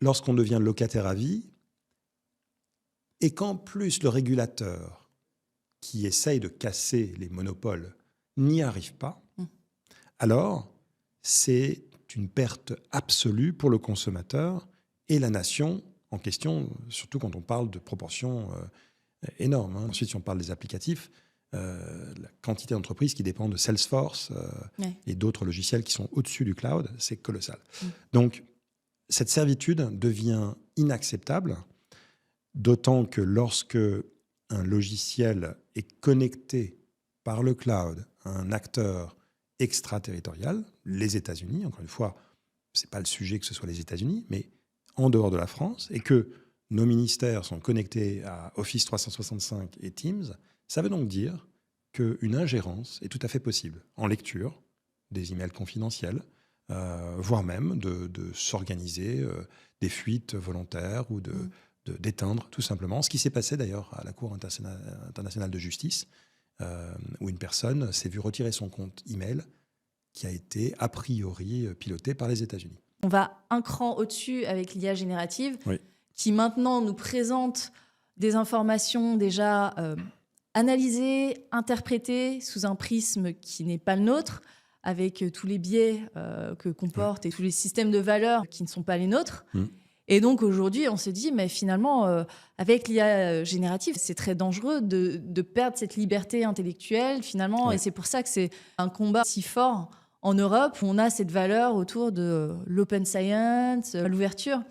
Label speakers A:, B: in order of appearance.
A: lorsqu'on devient locataire à vie, et qu'en plus le régulateur qui essaye de casser les monopoles n'y arrive pas, alors c'est une perte absolue pour le consommateur et la nation en question, surtout quand on parle de proportions énormes. Ensuite, si on parle des applicatifs, la quantité d'entreprises qui dépendent de Salesforce et d'autres logiciels qui sont au-dessus du cloud, c'est colossal. Donc, cette servitude devient inacceptable, d'autant que lorsque un logiciel est connecté par le cloud à un acteur extraterritorial, les États-Unis, encore une fois, ce n'est pas le sujet que ce soit les États-Unis, mais en dehors de la France, et que nos ministères sont connectés à Office 365 et Teams, ça veut donc dire qu'une ingérence est tout à fait possible en lecture des emails confidentiels, voire même de s'organiser des fuites volontaires ou d'éteindre tout simplement. Ce qui s'est passé d'ailleurs à la Cour internationale de justice, où une personne s'est vue retirer son compte email qui a été a priori piloté par les États-Unis.
B: On va un cran au-dessus avec l'IA générative,
A: Oui.
B: qui maintenant nous présente des informations déjà analysées, interprétées sous un prisme qui n'est pas le nôtre, avec tous les biais que comportent et tous les systèmes de valeurs qui ne sont pas les nôtres. Et donc aujourd'hui, on se dit, mais finalement, avec l'IA générative, c'est très dangereux de perdre cette liberté intellectuelle, finalement. Et c'est pour ça que c'est un combat si fort en Europe, où on a cette valeur autour de l'open science, l'ouverture.